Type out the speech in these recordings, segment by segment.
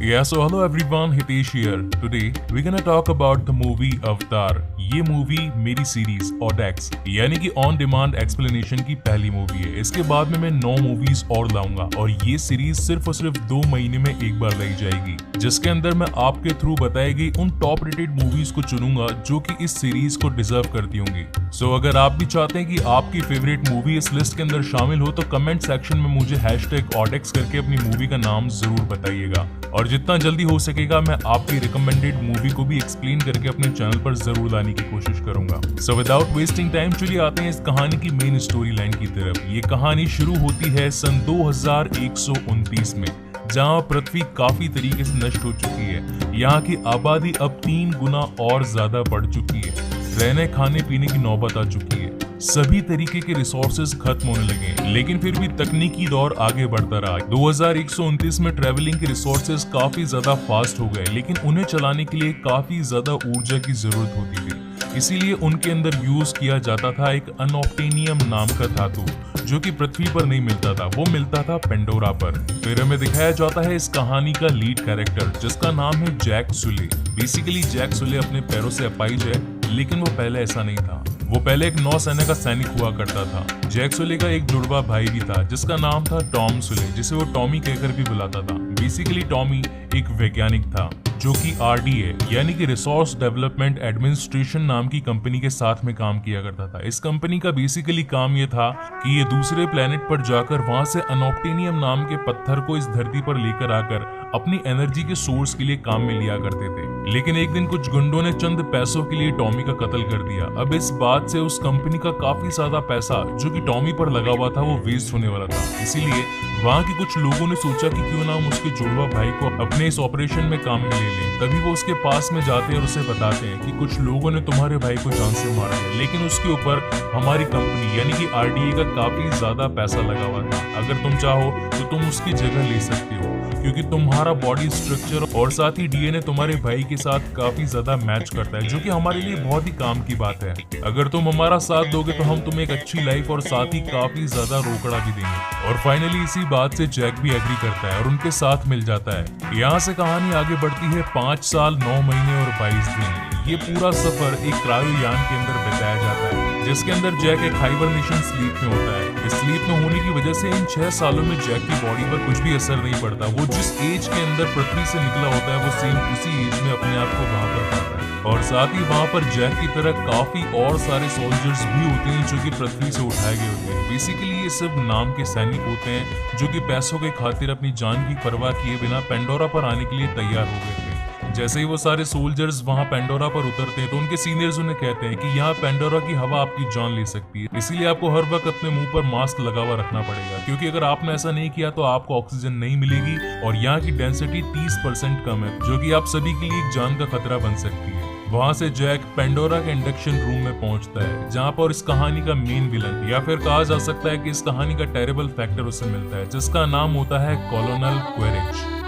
Yeah, so hello everyone, Hitesh here. Today we're gonna talk about the movie Avatar. ये movie मेरी series ऑडेक्स यानी कि on demand explanation की पहली movie है। इसके बाद में मैं 9 मूवीज और लाऊंगा और ये सीरीज सिर्फ और सिर्फ 2 महीने में एक बार लाई जाएगी, जिसके अंदर मैं आपके थ्रू बताई गई उन टॉप रेटेड मूवीज को चुनूंगा जो कि इस सीरीज को डिजर्व करती होंगी। सो अगर आप भी चाहते हैं कि आपकी फेवरेट मूवी इस लिस्ट के अंदर शामिल हो तो कमेंट सेक्शन में मुझे #ऑडेक्स करके अपनी मूवी का नाम जरूर बताइएगा और जितना जल्दी हो सकेगा मैं आपकी रिकमेंडेड मूवी को भी एक्सप्लेन करके अपने चैनल पर जरूर लाने की कोशिश करूंगा। सो विदाउट वेस्टिंग टाइम चलिए आते हैं इस कहानी की मेन स्टोरी लाइन की तरफ। ये कहानी शुरू होती है सन 2129 में, जहाँ पृथ्वी काफी तरीके से नष्ट हो चुकी है। यहाँ की आबादी अब 3 गुना और ज्यादा बढ़ चुकी है। रहने खाने पीने की नौबत आ चुकी है। सभी तरीके के रिसोर्सेज खत्म होने लगे, लेकिन फिर भी तकनीकी दौर आगे बढ़ता रहा। 2129 में ट्रेवलिंग के रिसोर्सेज काफी ज्यादा फास्ट हो गए, लेकिन उन्हें चलाने के लिए काफी ज्यादा ऊर्जा की जरूरत होती थी। इसीलिए उनके अंदर यूज किया जाता था एक अनऑब्टेनियम नाम का धातु, जो कि पृथ्वी पर नहीं मिलता था, वो मिलता था पेंडोरा पर। फिर हमें दिखाया जाता है इस कहानी का लीड कैरेक्टर, जिसका नाम है Jack Sully. Basically Jack Sully अपने पैरों से अपाहिज है, लेकिन वो पहले ऐसा नहीं था। वो पहले एक नौसेना का सैनिक हुआ करता था। जैक सुले का एक जुड़वा भाई भी था जिसका नाम था टॉम सुले, जिसे वो टॉमी कहकर भी बुलाता था। बेसिकली टॉमी एक वैज्ञानिक था जो कि RDA यानी कि रिसोर्स डेवलपमेंट एडमिनिस्ट्रेशन नाम की कंपनी के साथ में काम किया करता था। इस कंपनी का बेसिकली काम ये था कि ये दूसरे प्लेनेट पर जाकर वहां से अनऑब्टेनियम नाम के पत्थर को इस धरती पर लेकर आकर अपनी एनर्जी के सोर्स के लिए काम में लिया करते थे। लेकिन एक दिन कुछ गुंडों ने चंद पैसों के लिए टॉमी का कत्ल कर दिया। अब इस बात से उस कंपनी का काफी ज्यादा पैसा जो कि टॉमी पर लगा हुआ था वो वेस्ट होने वाला था। इसीलिए वहाँ के कुछ लोगों ने सोचा कि क्यों ना हम उसके जुड़वा भाई को अपने इस ऑपरेशन में काम में ले लें। तभी वो उसके पास में जाते हैं और उसे बताते हैं कि कुछ लोगों ने तुम्हारे भाई को जान से मार दिया, लेकिन उसके ऊपर हमारी कंपनी यानी कि RDA का काफी ज्यादा पैसा लगा हुआ था। अगर तुम चाहो तो तुम उसकी जगह ले सकते हो, क्योंकि तुम्हारा बॉडी स्ट्रक्चर और साथ ही DNA तुम्हारे भाई के साथ काफी ज्यादा मैच करता है, जो कि हमारे लिए बहुत ही काम की बात है। अगर तुम हमारा साथ दोगे तो हम तुम्हें एक अच्छी लाइफ और साथ ही काफी ज्यादा रोकड़ा भी देंगे। और फाइनली इसी बात से जैक भी एग्री करता है और उनके साथ मिल जाता है। यहाँ से कहानी आगे बढ़ती है 5 साल 9 महीने और 22 दिन। ये पूरा सफर एक क्रायोयान के अंदर बिताया जाता है, जिसके अंदर जैक एक हाइबरनेशन स्लीप में होता है। इस स्लीप में होने की वजह से इन 6 सालों में जैक की बॉडी पर कुछ भी असर नहीं पड़ता। वो जिस एज के अंदर पृथ्वी से निकला होता है वो सेम उसी एज में अपने आप को वहां पर पाता है। और साथ ही वहां पर जैक की तरह काफी और सारे सोल्जर्स भी होते हैं जो कि पृथ्वी से उठाए गए होते हैं। बेसिकली ये सब नाम के सैनिक होते हैं जो कि पैसों के खातिर अपनी जान की परवाह किए बिना पेंडोरा पर आने के लिए तैयार हो गए थे। जैसे ही वो सारे सोल्जर्स वहां पेंडोरा पर उतरते हैं तो उनके सीनियर्स उन्हें कहते हैं कि यहाँ पेंडोरा की हवा आपकी जान ले सकती है, इसीलिए आपको हर वक्त अपने मुंह पर मास्क लगा हुआ रखना पड़ेगा, क्योंकि अगर आपने ऐसा नहीं किया तो आपको ऑक्सीजन नहीं मिलेगी और यहाँ की डेंसिटी 30% कम है, जो कि आप सभी के लिए एक जान का खतरा बन सकती है। वहां से जैक पेंडोरा के इंडक्शन रूम में पहुंचता है, जहां पर इस कहानी का मेन विलन या फिर कहा जा सकता है कि इस कहानी का टेरेबल फैक्टर उसे मिलता है, जिसका नाम होता है कॉलोनल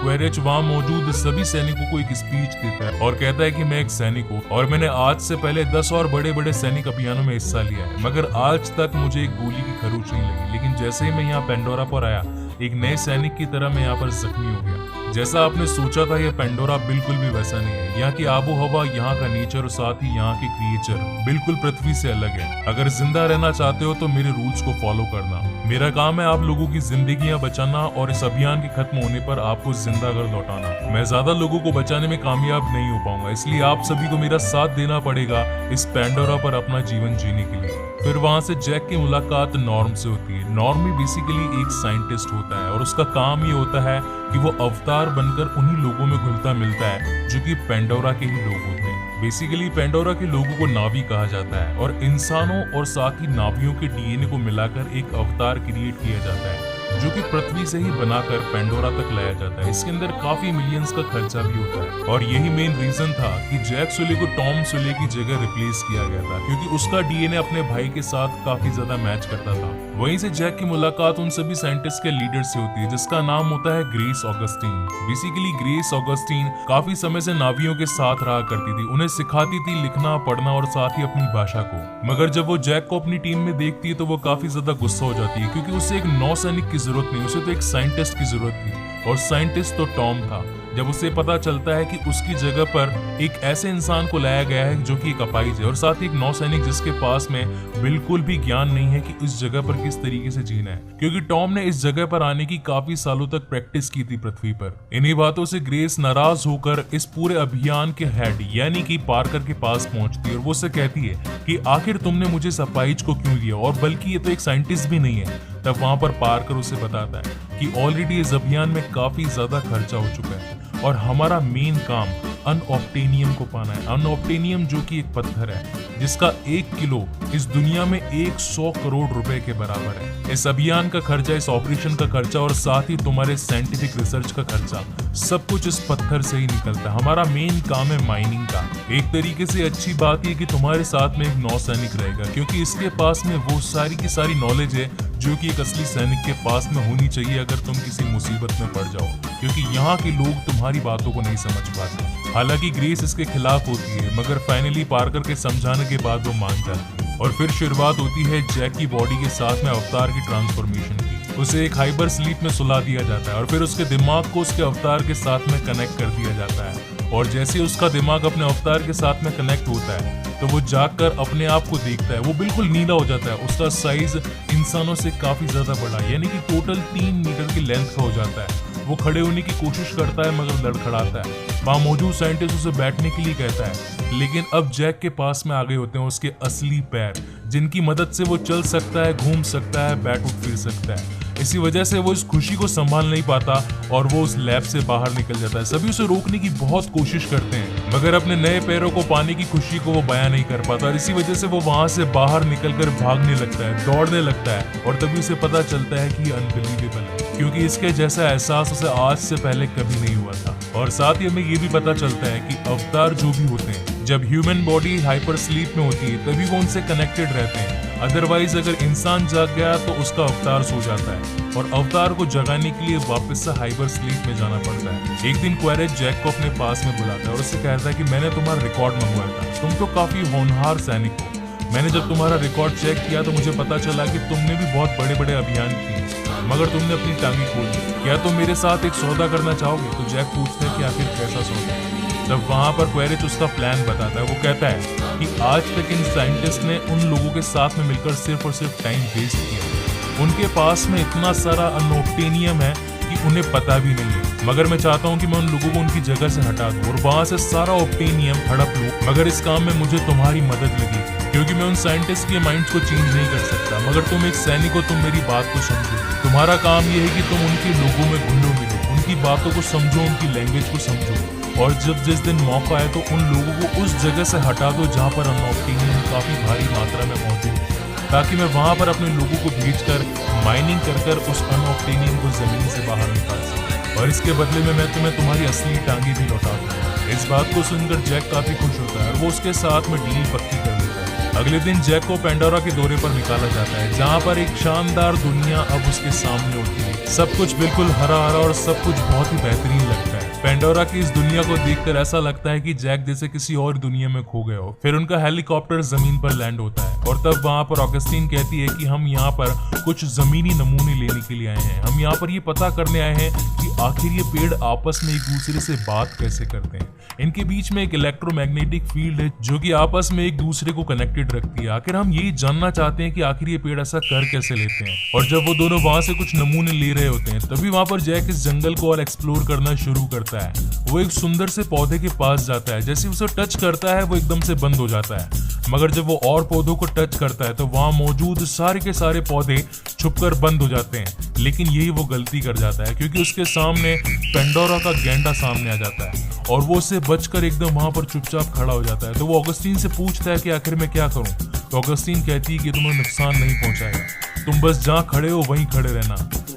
क्वेरेच वहां मौजूद सभी सैनिकों को एक स्पीच देता है और कहता है कि मैं एक सैनिक हूँ और मैंने आज से पहले 10 और बड़े बड़े सैनिक अभियानों में हिस्सा लिया है, मगर आज तक मुझे एक गोली की खरोच नहीं लगी। लेकिन जैसे ही मैं यहाँ पेंडोरा पर आया, एक नए सैनिक की तरह मैं यहाँ पर जख्मी हो गया। जैसा आपने सोचा था, यह पेंडोरा बिल्कुल भी वैसा नहीं है। यहाँ की आबो हवा, यहाँ का नेचर और साथ ही यहाँ के क्रिएचर बिल्कुल पृथ्वी से अलग है। अगर जिंदा रहना चाहते हो तो मेरे रूल्स को फॉलो करना। मेरा काम है आप लोगों की जिंदगियां बचाना और इस अभियान के खत्म होने पर आपको जिंदा कर लौटाना। मैं ज्यादा लोगों को बचाने में कामयाब नहीं हो पाऊंगा, इसलिए आप सभी को मेरा साथ देना पड़ेगा इस पेंडोरा पर अपना जीवन जीने के लिए। फिर वहां से जैक की मुलाकात नॉर्म से होती है। नॉर्म भी बेसिकली एक साइंटिस्ट होता है और उसका काम ये होता है कि वो अवतार बनकर उन्हीं लोगों में घुलता मिलता है जो कि पेंडोरा के ही लोग होते हैं। बेसिकली पेंडोरा के लोगों को नावी कहा जाता है और इंसानों और साथ ही नावियों के DNA को मिलाकर एक अवतार क्रिएट किया जाता है, जो कि पृथ्वी से ही बनाकर पेंडोरा तक लाया जाता है। इसके अंदर काफी मिलियंस का खर्चा भी होता है और यही मेन रीजन था कि जैक सुले को टॉम सुले की जगह रिप्लेस किया गया था, क्योंकि उसका DNA अपने भाई के साथ काफी ज्यादा मैच करता था। वहीं से जैक की मुलाकात उन सभी साइंटिस्ट के लीडर से होती है, जिसका नाम होता है grace Augustine. Basically grace Augustine काफी समय से नावियों के साथ रहा करती थी, उन्हें सिखाती थी लिखना पढ़ना और साथ ही अपनी भाषा को। मगर जब वो जैक को अपनी टीम में देखती है तो वो काफी ज्यादा गुस्सा हो जाती है, क्योंकि उसे एक नौसैनिक की जरूरत नहीं, उसे तो एक साइंटिस्ट की जरूरत थी और साइंटिस्ट तो टॉम था। जब उसे पता चलता है कि उसकी जगह पर एक ऐसे इंसान को लाया गया है जो कि एक अपाहिज है और साथ ही एक नौसैनिक जिसके पास में बिल्कुल भी ज्ञान नहीं है कि इस जगह पर किस तरीके से जीना है, क्योंकि टॉम ने इस जगह पर आने की काफी सालों तक प्रैक्टिस की थी पृथ्वी पर। इन्हीं बातों से ग्रेस नाराज होकर इस पूरे अभियान के हेड यानी कि पार्कर के पास पहुंचती है और वो उससे कहती है कि आखिर तुमने मुझे इस अपाहिज को क्यों दिया, और बल्कि ये तो एक साइंटिस्ट भी नहीं है। तब वहां पर पार्कर उसे बताता है कि ऑलरेडी इस अभियान में काफी ज्यादा खर्चा हो चुका है और हमारा मेन काम अनऑब्टेनियम को पाना है। अनऑब्टेनियम जो कि एक पत्थर है जिसका 1 किलो इस दुनिया में 100 करोड़ रुपए के बराबर है। इस अभियान का खर्चा, इस ऑपरेशन का खर्चा और साथ ही तुम्हारे साइंटिफिक रिसर्च का खर्चा सब कुछ इस पत्थर से ही निकलता है। हमारा मेन काम है माइनिंग का। एक तरीके से अच्छी बात यह कि तुम्हारे साथ में एक नौसैनिक रहेगा, क्योंकि इसके पास में वो सारी की सारी नॉलेज है जो कि एक असली सैनिक के पास में होनी चाहिए अगर तुम किसी मुसीबत में पड़ जाओ, क्योंकि यहाँ के लोग तुम्हारी बातों को नहीं समझ पाते। हालांकि ग्रेस इसके खिलाफ होती है, मगर फाइनली पार्कर के समझाने के बाद वो मान जाती है और फिर शुरुआत होती है जैक की बॉडी के साथ में अवतार की ट्रांसफॉर्मेशन की। उसे एक हाइपर स्लीप में सुला दिया जाता है और फिर उसके दिमाग को उसके अवतार के साथ में कनेक्ट कर दिया जाता है और जैसे उसका दिमाग अपने अवतार के साथ में कनेक्ट होता है तो वो जाकर अपने आप को देखता है। वो बिल्कुल नीला हो जाता है, उसका साइज इंसानों से काफी ज्यादा बड़ा यानी कि टोटल 3 मीटर की लेंथ का हो जाता है। वो खड़े होने की कोशिश करता है मगर लड़खड़ाता है। वहां मौजूद साइंटिस्ट उसे बैठने के लिए कहता है, लेकिन अब जैक के पास में आ गए होते हैं उसके असली पैर, जिनकी मदद से वो चल सकता है, घूम सकता है, बैठ उठ फिर सकता है। इसी वजह से वो इस खुशी को संभाल नहीं पाता और वो उस लैब से बाहर निकल जाता है। सभी उसे रोकने की बहुत कोशिश करते हैं मगर अपने नए पैरों को पाने की खुशी को वो बयां नहीं कर पाता और इसी वजह से वो वहां से बाहर निकलकर भागने लगता है, दौड़ने लगता है और तभी उसे पता चलता है कि ये अनबिलीवेबल है, क्योंकि इसके जैसा एहसास उसे आज से पहले कभी नहीं हुआ था। और साथ ही हमें ये भी पता चलता है कि अवतार जो भी होते हैं, जब ह्यूमन बॉडी हाइपर स्लीप में होती है तभी वो उनसे कनेक्टेड रहते हैं। अदरवाइज अगर इंसान जाग गया तो उसका अवतार सो जाता है और अवतार को जगाने के लिए वापस से हाइपर स्लीप में जाना पड़ता है। एक दिन क्वेरेज जैक को अपने पास में बुलाता है और उससे कहता है कि मैंने तुम्हारा रिकॉर्ड मंगवाया था, तुम तो काफी होनहार सैनिक हो। मैंने जब तुम्हारा रिकॉर्ड चेक किया तो मुझे पता चला कि तुमने भी बहुत बड़े बड़े अभियान किए मगर तुमने अपनी टांगी खोल दी। क्या तुम मेरे साथ एक सौदा करना चाहोगे? तो जैक पूछता है कि आखिर कैसा सौदा? तब वहां पर क्वेरेज उसका प्लान बताता है। वो कहता है कि आज तक इन साइंटिस्ट ने उन लोगों के साथ में मिलकर सिर्फ और सिर्फ टाइम वेस्ट किया। उनके पास में इतना सारा अनऑब्टेनियम है कि उन्हें पता भी नहीं है, मगर मैं चाहता हूं कि मैं उन लोगों को उनकी जगह से हटा दूं और वहां से सारा ऑब्टेनियम हड़प लूं। मगर इस काम में मुझे तुम्हारी मदद लगेगी, क्योंकि मैं उन साइंटिस्ट के माइंड्स को चेंज नहीं कर सकता, मगर तुम एक सैनिक हो, तुम मेरी बात को समझो। तुम्हारा काम यह है कि तुम उनके लोगों में घुलो मिलो, उनकी बातों को समझो, उनकी लैंग्वेज को समझो और जब जिस दिन मौका आए तो उन लोगों को उस जगह से हटा दो जहां पर अनऑब्टेनियम काफी भारी मात्रा में मौजूद है, ताकि मैं वहां पर अपने लोगों को भेजकर माइनिंग कर उस अनऑब्टेनियम को जमीन से बाहर निकाल सकूं और इसके बदले में मैं तुम्हें तुम्हारी असली टांगे भी लौटा दूंगा। इस बात को सुनकर जैक काफी खुश होता है और वो उसके साथ में डील पक्की कर लेता है। अगले दिन जैक को पेंडोरा के दौरे पर निकाला जाता है, जहाँ पर एक शानदार दुनिया अब उसके सामने होती है। सब कुछ बिल्कुल हरा हरा और सब कुछ बहुत ही बेहतरीन लगता है। पेंडोरा की इस दुनिया को देखकर ऐसा लगता है कि जैक जैसे किसी और दुनिया में खो गए हो। फिर उनका हेलीकॉप्टर जमीन पर लैंड होता है और तब वहां पर ऑगस्टीन कहती है कि हम यहाँ पर कुछ जमीनी नमूने लेने के लिए आए हैं। हम यहाँ पर ये पता करने आए हैं कि आखिर ये पेड़ आपस में एक दूसरे से बात कैसे करते हैं। इनके बीच में एक इलेक्ट्रोमैग्नेटिक फील्ड है जो कि आपस में एक दूसरे को कनेक्टेड रखती है। आखिर हम यही जानना चाहते हैं कि आखिर ये पेड़ ऐसा कर कैसे लेते हैं। और जब वो दोनों वहां से कुछ नमूने ले रहे होते हैं तभी वहां पर जैक इस जंगल को और एक्सप्लोर करना शुरू करता है। वो एक सुंदर से पौधे के पास जाता है, जैसे उसे टच करता है वो एकदम से बंद हो जाता है, मगर जब वो और पौधों को टच करता है तो वहां मौजूद सारे के सारे पौधे छुपकर बंद हो जाते हैं। लेकिन यही वो गलती कर जाता है क्योंकि उसके सामने पेंडोरा का गैंडा सामने आ जाता है और वो उससे बचकर एकदम वहां पर चुपचाप खड़ा हो जाता है। तो वो ऑगस्टीन से पूछता है कि आखिर मैं क्या करूं? तो ऑगस्टीन कहती है कि तुम्हें नुकसान नहीं पहुंचाएगा, तुम बस जहां खड़े हो वहीं खड़े रहना।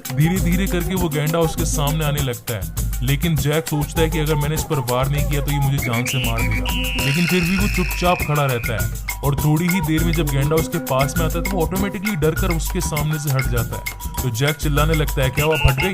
धीरे धीरे करके वो गैंडा उसके सामने आने लगता है, लेकिन जैक सोचता है कि अगर मैंने इस पर वार नहीं किया तो ये मुझे जान से मार देगा, लेकिन फिर भी वो चुपचाप खड़ा रहता है। और थोड़ी ही देर में जब गैंडा उसके पास में आता है तो वो ऑटोमेटिकली डर कर उसके सामने से हट जाता है। तो जैक चिल्लाने लगता है, क्या वो फट गई,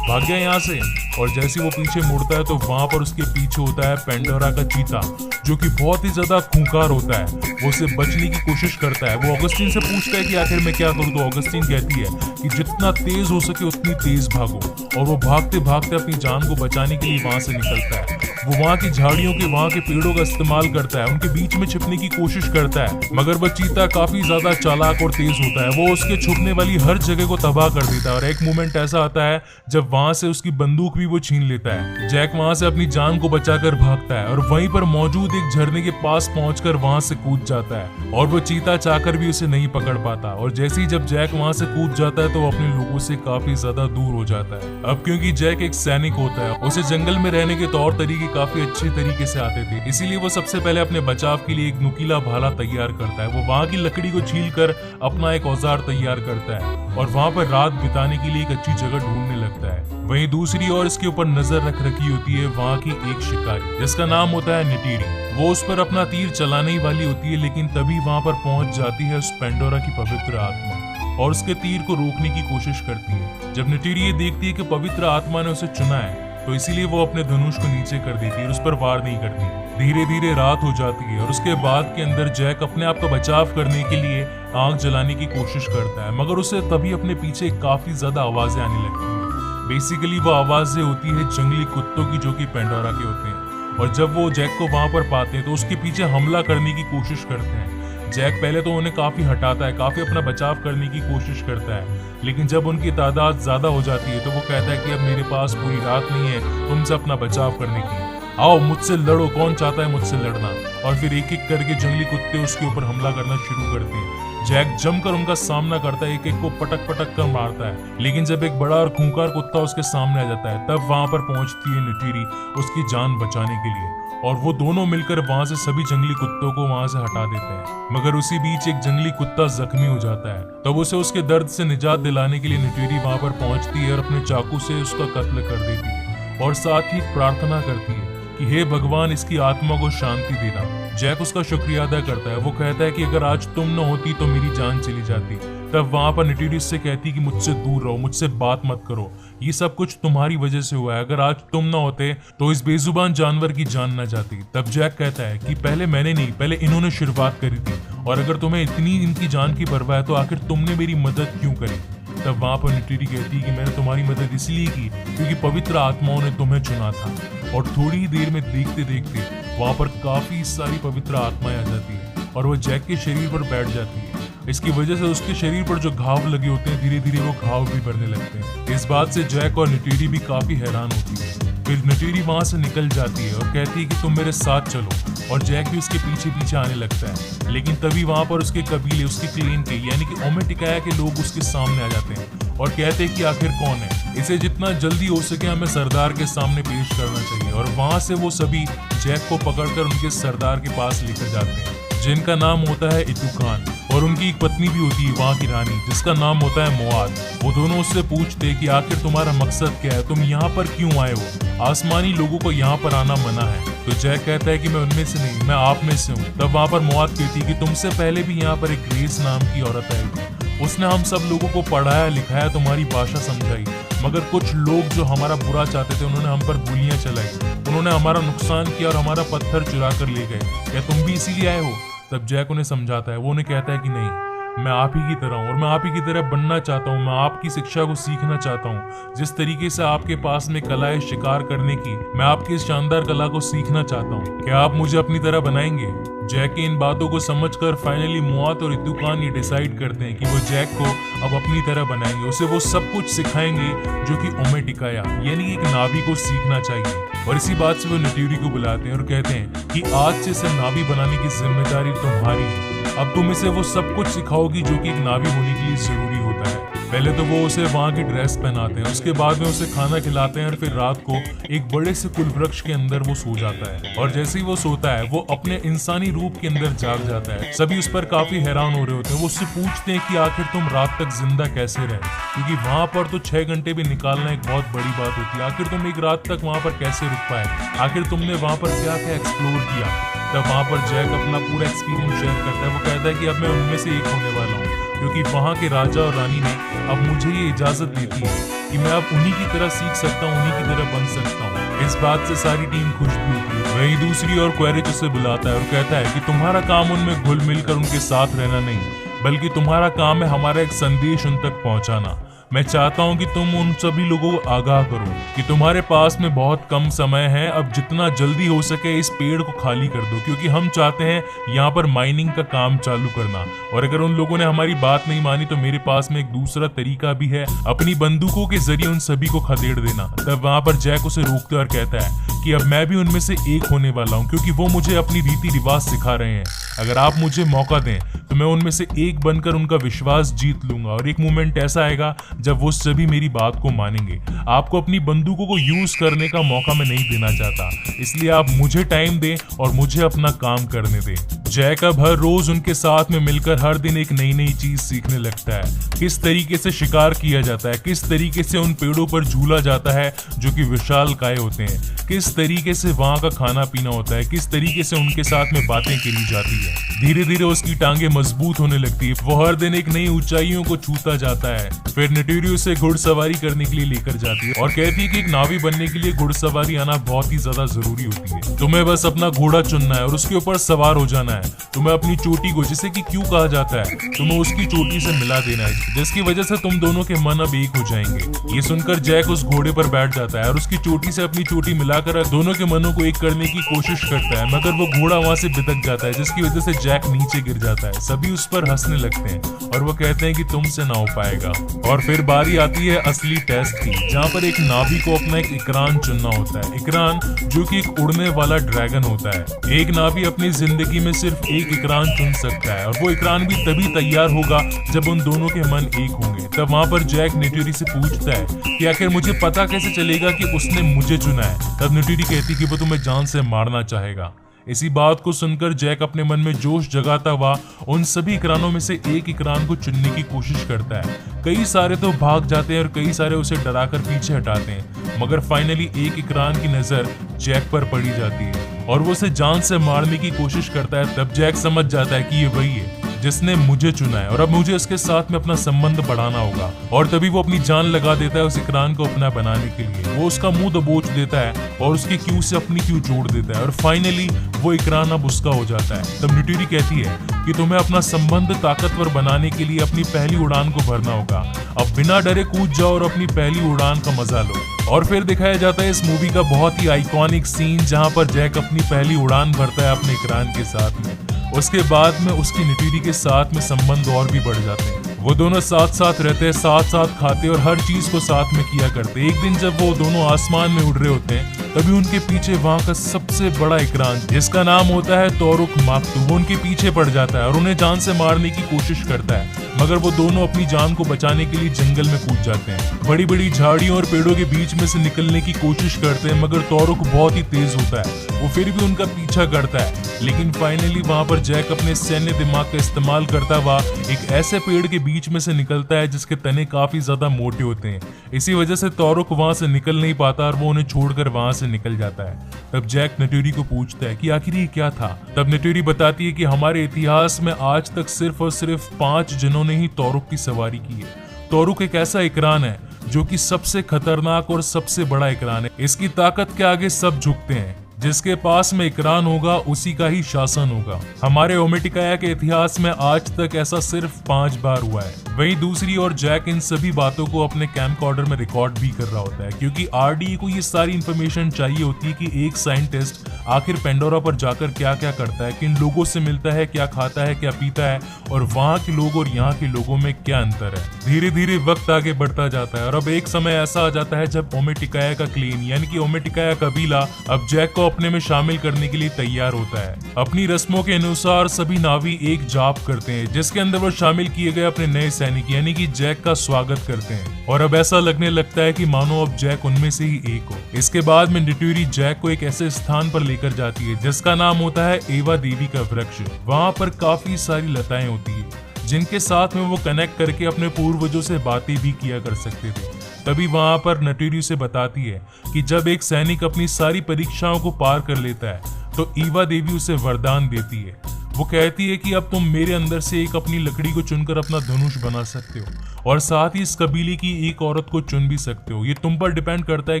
भाग गया यहाँ से? और जैसे वो पीछे मुड़ता है तो वहां पर उसके पीछे होता है पेंडोरा का चीता, जो कि बहुत ही ज्यादा खूंखार होता है। वो उसे बचने की कोशिश करता है। वो ऑगस्टीन से पूछता है कि आखिर मैं क्या करूं? तो ऑगस्टीन कहती है कि जितना तेज हो सके उतनी तेज भागो। और वो भागते भागते अपनी जान को को बचाने के लिए वहाँ से निकलता है। वो वहाँ की झाड़ियों के, वहाँ के पेड़ों का इस्तेमाल करता है, उनके बीच में छिपने की कोशिश करता है, मगर वह चीता काफी ज्यादा चालाक और तेज होता है। वो उसके छुपने वाली हर जगह को तबाह कर देता है और एक मोमेंट ऐसा आता है जब वहाँ से उसकी बंदूक भी वो छीन लेता है। जैक वहाँ से अपनी जान को बचाकर भागता है और वहीं पर मौजूद एक झरने के पास पहुंचकर वहाँ से कूद जाता है और वो चीता चाहकर भी उसे नहीं पकड़ पाता। और जैसे ही जब जैक वहाँ से कूद जाता है तो वो अपने लोगों से काफी ज्यादा दूर हो जाता है। अब क्योंकि जैक एक सैनिक होता है, उसे जंगल में रहने के तौर तरीके काफी अच्छे तरीके से आते थे, इसीलिए वो सबसे पहले अपने बचाव के लिए एक नुकीला भाला तैयार करता है। वो वहाँ की लकड़ी को छील कर अपना एक औजार तैयार करता है और वहाँ पर रात बिताने के लिए एक अच्छी जगह ढूंढने लगता है। वहीं दूसरी ओर इसके ऊपर नजर रख रखी होती है वहाँ की एक शिकारी जिसका नाम होता है निटीरी। वो उस पर अपना तीर चलाने ही वाली होती है, लेकिन तभी वहाँ पर पहुंच जाती है उस पेंडोरा की पवित्र आत्मा और उसके तीर को रोकने की कोशिश करती है। जब निटीरी ये देखती है कि पवित्र आत्मा ने उसे चुना है तो इसीलिए वो अपने धनुष को नीचे कर देती है और उस पर वार नहीं करती। धीरे धीरे रात हो जाती है और उसके बाद के अंदर जैक अपने आप का बचाव करने के लिए आग जलाने की कोशिश करता है, मगर उसे तभी अपने पीछे काफी ज्यादा आवाजें आने लगती हैं। बेसिकली वो आवाजें होती है जंगली कुत्तों की जो कि पेंडोरा के होते हैं। और जब वो जैक को वहां पर पाते हैं तो उसके पीछे हमला करने की कोशिश करते हैं। जैक पहले तो उन्हें काफी हटाता है, काफी अपना बचाव करने की कोशिश करता है, लेकिन जब उनकी तादाद ज्यादा हो जाती है तो वो कहता है कि अब मेरे पास पूरी रात नहीं है तुमसे अपना बचाव करने की, आओ मुझसे लड़ो, कौन चाहता है मुझसे लड़ना। और फिर एक एक करके जंगली कुत्ते उसके ऊपर हमला करना शुरू करते हैं। जैक जमकर उनका सामना करता है, एक एक को पटक पटक कर मारता है, लेकिन जब एक बड़ा और खूंखार कुत्ता उसके सामने आ जाता है तब वहां पर पहुंचती है निटीरी उसकी जान बचाने के लिए और वो दोनों मिलकर वहां से सभी जंगली कुत्तों को वहां से हटा देते हैं। मगर उसी बीच एक जंगली कुत्ता जख्मी हो जाता है, तब उसे उसके दर्द से निजात दिलाने के लिए निटीरी वहां पर पहुंचती है और अपने चाकू से उसका कत्ल कर देती है और साथ ही प्रार्थना करती है कि हे भगवान इसकी आत्मा को शांति देना। जैक उसका शुक्रिया अदा करता है। वो कहता है कि अगर आज तुम न होती तो मेरी जान चली जाती। तब वहां पर निटीरी उससे कहती कि मुझसे दूर रहो, मुझसे बात मत करो, ये सब कुछ तुम्हारी वजह से हुआ है, अगर आज तुम न होते तो इस बेजुबान जानवर की जान न जाती। तब जैक कहता है कि पहले मैंने नहीं, पहले इन्होंने शुरुआत करी थी और अगर तुम्हें इतनी इनकी जान की परवाह है तो आखिर तुमने मेरी मदद क्यों करी। तब वहां पर निटीरी कहती है कि मैंने तुम्हारी मदद इसलिए की क्योंकि पवित्र आत्माओं ने तुम्हें चुना था। और थोड़ी ही देर में देखते देखते वहां पर काफी सारी पवित्र आत्माएं आ जाती है और वो जैक के शरीर पर बैठ जाती है। इसकी वजह से उसके शरीर पर जो घाव लगे होते हैं धीरे धीरे वो घाव भी भरने लगते हैं। इस बात से जैक और निटीरी भी काफी हैरान होती है। फिर निटीरी वहां से निकल जाती है और कहती है कि तुम मेरे साथ चलो और जैक भी उसके पीछे पीछे आने लगता है, लेकिन तभी वहां पर उसके कबीले, उसके क्लेन के यानी कि ओमेटिकाया के लोग उसके सामने आ जाते हैं और कहते हैं कि आखिर कौन है, इसे जितना जल्दी हो सके हमें सरदार के सामने पेश करना चाहिए। और वहां से वो सभी जैक को पकड़कर उनके सरदार के पास लेकर जाते हैं जिनका नाम होता है इतू खान और उनकी एक पत्नी भी होती है वहाँ की रानी जिसका नाम होता है मुआद। वो दोनों उससे पूछते हैं कि आखिर तुम्हारा मकसद क्या है, तुम यहाँ पर क्यों आए हो, आसमानी लोगों को यहाँ पर आना मना है। तो जैक कहता है कि मैं उनमें से नहीं, मैं आप में से हूँ। तब वहाँ पर मुआद कहती है कि तुमसे पहले भी यहाँ पर एक ग्रेस नाम की औरत आई थी, उसने हम सब लोगों को पढ़ाया लिखाया, तुम्हारी भाषा समझाई, मगर कुछ लोग जो हमारा बुरा चाहते थे उन्होंने हम पर गोलियां चलाई, उन्होंने हमारा नुकसान किया और हमारा पत्थर चुरा कर ले गए, क्या तुम भी इसीलिए आए हो। तब जैक उन्हें समझाता है, वो उन्हें कहता है कि नहीं, मैं आप ही की तरह हूँ और मैं आप ही की तरह बनना चाहता हूँ, मैं आपकी शिक्षा को सीखना चाहता हूँ, जिस तरीके से आपके पास में कला है शिकार करने की, मैं आपकी इस शानदार कला को सीखना चाहता हूँ, क्या आप मुझे अपनी तरह बनाएंगे। जैक की इन बातों को समझकर फाइनली मुआत और इतू खान ये डिसाइड करते हैं कि वो जैक को अब अपनी तरह बनाएंगे, उसे वो सब कुछ सिखाएंगे जो कि ओमेटिकाया यानी कि एक नावी को सीखना चाहिए। और इसी बात से वो निटीरी को बुलाते हैं और कहते हैं कि आज से इसे नावी बनाने की जिम्मेदारी तुम्हारी है, अब तुम इसे वो सब कुछ सिखाओगी जो कि एक नावी होने के लिए जरूरी होता है। पहले तो वो उसे वहाँ की ड्रेस पहनाते हैं, उसके बाद में उसे खाना खिलाते हैं और फिर रात को एक बड़े से कुल वृक्ष के अंदर वो सो जाता है। और जैसे ही वो सोता है वो अपने इंसानी रूप के अंदर जाग जाता है। सभी उस पर काफी हैरान हो रहे होते हैं, वो उससे पूछते हैं कि आखिर तुम रात तक जिंदा कैसे रहे, क्योंकि वहाँ पर तो 6 घंटे भी निकालना एक बहुत बड़ी बात होती है, आखिर तुम एक रात तक वहाँ पर कैसे रुक पाए, आखिर तुमने वहाँ पर क्या क्या एक्सप्लोर किया। तब वहाँ पर जैक अपना पूरा एक्सपीरियंस शेयर करता है। वो कहता है कि अब मैं उनमें से एक होने वाला हूँ, क्योंकि वहाँ के राजा और रानी ने अब मुझे ये इजाजत देती है कि मैं अब उन्हीं की तरह सीख सकता हूँ, उन्हीं की तरह बन सकता हूँ। इस बात से सारी टीम खुश भी होती है। वहीं दूसरी ओर क्वेरिच उसे बुलाता है और कहता है कि तुम्हारा काम उनमें घुल मिलकर उनके साथ रहना नहीं, बल्कि तुम्हारा काम है हमारा एक संदेश उन तक पहुंचाना। मैं चाहता हूँ कि तुम उन सभी लोगों को आगाह करो कि तुम्हारे पास में बहुत कम समय है, अब जितना जल्दी हो सके इस पेड़ को खाली कर दो, क्योंकि हम चाहते हैं यहाँ पर माइनिंग का काम चालू करना। और अगर उन लोगों ने हमारी बात नहीं मानी तो मेरे पास में एक दूसरा तरीका भी है, अपनी बंदूकों के जरिए उन सभी को खदेड़ देना। तब वहां पर जैक उसे रोकता और कहता है कि अब मैं भी उनमें से एक होने वाला हूँ, क्योंकि वो मुझे अपनी रीति रिवाज सिखा रहे हैं। अगर आप मुझे मौका दें तो मैं उनमें से एक बनकर उनका विश्वास जीत लूंगा, और एक मोमेंट ऐसा आएगा जब वो सभी मेरी बात को मानेंगे। आपको अपनी बंदूकों को यूज करने का मौका मैं नहीं देना चाहता, इसलिए आप मुझे टाइम दें और मुझे अपना काम करने दें। जैक अब हर रोज उनके साथ में मिलकर हर दिन एक नई नई चीज सीखने लगता है, किस तरीके से शिकार किया जाता है, किस तरीके से उन पेड़ों पर झूला जाता है जो कि विशालकाय होते हैं, किस तरीके से वहां का खाना पीना होता है, किस तरीके से उनके साथ में बातें करी जाती है। धीरे धीरे उसकी टांगे मजबूत होने लगती है, वो हर दिन एक नई ऊंचाइयों को छूता जाता है। फिर नेटूरियो उसे घुड़सवारी करने के लिए लेकर जाती है और कहती है कि एक नावी बनने के लिए घुड़सवारी आना बहुत ही ज्यादा जरूरी होती है। तुम्हें बस अपना घोड़ा चुनना है और उसके ऊपर सवार हो जाना है। तुम्हें अपनी चोटी को, जिसे कि क्यू कहा जाता है, तुम्हें उसकी चोटी से मिला देना है, जिसकी वजह से तुम दोनों के मन अब एक हो जाएंगे। ये सुनकर जैक उस घोड़े पर बैठ जाता है और उसकी चोटी से अपनी चोटी मिलाकर दोनों के मनों को एक करने की कोशिश करता है, मगर वो घोड़ा वहां से बिदक जाता है, जिसकी वजह से जैक नीचे गिर जाता है। सभी उस पर हंसने लगते हैं और वो कहते हैं कि तुमसे ना हो पाएगा। और फिर बारी आती है असली टेस्ट की, जहाँ पर एक नावी को अपना एक इकरान चुनना होता है। इकरान जो कि एक उड़ने वाला ड्रैगन होता है। एक नावी अपनी जिंदगी में सिर्फ एक इकरान चुन सकता है, और वो इकरान भी तभी तैयार होगा जब उन दोनों के मन एक होंगे। तब वहां पर जैक नेटूरी से पूछता है कि आखिर मुझे पता कैसे चलेगा कि उसने मुझे चुना है। तब नेटूरी कहती कि वो तुम्हें जान से मारना चाहेगा। इसी बात को सुनकर जैक अपने मन में जोश जगाता हुआ उन सभी इकरानों में से एक इकरान को चुनने की कोशिश करता है। कई सारे तो भाग जाते हैं और कई सारे उसे डराकर पीछे हटाते हैं, मगर फाइनली एक इकरान की नजर जैक पर पड़ी जाती है और वो उसे जान से मारने की कोशिश करता है। तब जैक समझ जाता है कि ये वही है जिसने मुझे चुना है और अब मुझे इसके साथ में अपना संबंध बढ़ाना होगा। और तभी वो अपनी जान लगा देता है उस इकरान को अपना बनाने के लिए। वो उसका मुंह दबोच देता है और उसकी क्यू से अपनी क्यू जोड़ देता है और फाइनली वो इकरान अब उसका हो जाता है। तब नेटूरी कहती है कि तुम्हें अपना संबंध ताकतवर बनाने के लिए अपनी पहली उड़ान को भरना होगा। अब बिना डरे कूद जाओ और अपनी पहली उड़ान का मजा लो। और फिर दिखाया जाता है इस मूवी का बहुत ही आइकॉनिक सीन, जहां पर जैक अपनी पहली उड़ान भरता है अपने इकरान के साथ में। उसके बाद में उसकी नेटूरी के साथ में संबंध और भी बढ़ जाते हैं। वो दोनों साथ साथ रहते हैं, साथ साथ खाते और हर चीज को साथ में किया करते। एक दिन जब वो दोनों आसमान में उड़ रहे होते हैं, तभी उनके पीछे वहां का सबसे बड़ा इकरान, जिसका नाम होता है तोरुक माक्तू, वो उनके पीछे पड़ जाता है और उन्हें जान से मारने की कोशिश करता है, मगर वो दोनों अपनी जान को बचाने के लिए जंगल में कूद जाते हैं। बड़ी बड़ी झाड़ियों और पेड़ों के बीच में से निकलने की कोशिश करते हैं, मगर तोरुक बहुत ही तेज होता है। वो फिर भी उनका पीछा करता है, लेकिन फाइनली वहां पर जैक अपने सैन्य दिमाग का इस्तेमाल करता हुआ एक ऐसे पेड़ के बीच में से निकलता है जिसके तने काफी ज्यादा मोटे होते हैं। इसी वजह से तोरुक वहां से निकल नहीं पाता और वो उन्हें छोड़कर वहां से निकल जाता है। तब जैक नेटूरी को पूछता है कि आखिर ये क्या था। तब नेटूरी बताती है कि हमारे इतिहास में आज तक सिर्फ और सिर्फ 5 जनों ने ही तोरुक की सवारी की है। तोरुक एक ऐसा इकरान है जो कि सबसे खतरनाक और सबसे बड़ा इकरान है। इसकी ताकत के आगे सब झुकते हैं। जिसके पास में इकरान होगा उसी का ही शासन होगा। हमारे ओमेटिकाया के इतिहास में आज तक ऐसा सिर्फ 5 बार हुआ है। वहीं दूसरी ओर जैक इन सभी बातों को अपने कैमकॉर्डर में रिकॉर्ड भी कर रहा होता है, क्योंकि आरडीए को ये सारी इंफॉर्मेशन चाहिए होती है कि एक साइंटिस्ट आखिर पेंडोरा पर जाकर क्या क्या करता है, किन लोगों से मिलता है, क्या खाता है, क्या पीता है, और वहाँ के लोग और यहाँ के लोगों में क्या अंतर है। धीरे धीरे वक्त आगे बढ़ता जाता है और अब एक समय ऐसा आ जाता है जब ओमेटिकाया का क्लेन यानी कि ओमेटिकाया कबीला अब जैक को अपने में शामिल करने के लिए तैयार होता है। अपनी रस्मों के अनुसार सभी नावी एक जाप करते हैं, जिसके अंदर वो शामिल किए गए अपने नए सैनिक यानी कि जैक का स्वागत करते हैं, और अब ऐसा लगने लगता है कि मानो अब जैक उनमें से ही एक हो। इसके बाद में नेटूरी जैक को एक ऐसे स्थान पर लेकर जाती है जिसका नाम होता है एवा देवी का वृक्ष। वहाँ पर काफी सारी लताएं होती है जिनके साथ में वो कनेक्ट करके अपने पूर्वजों से बातें भी किया कर सकते थे। तभी वहां पर नेटूरी उसे बताती है कि जब एक सैनिक अपनी सारी परीक्षाओं को पार कर लेता है तो ईवा देवी उसे वरदान देती है। वो कहती है कि अब तुम मेरे अंदर से एक अपनी लकड़ी को चुनकर अपना धनुष बना सकते हो और साथ ही इस कबीले की एक औरत को चुन भी सकते हो। ये तुम पर डिपेंड करता है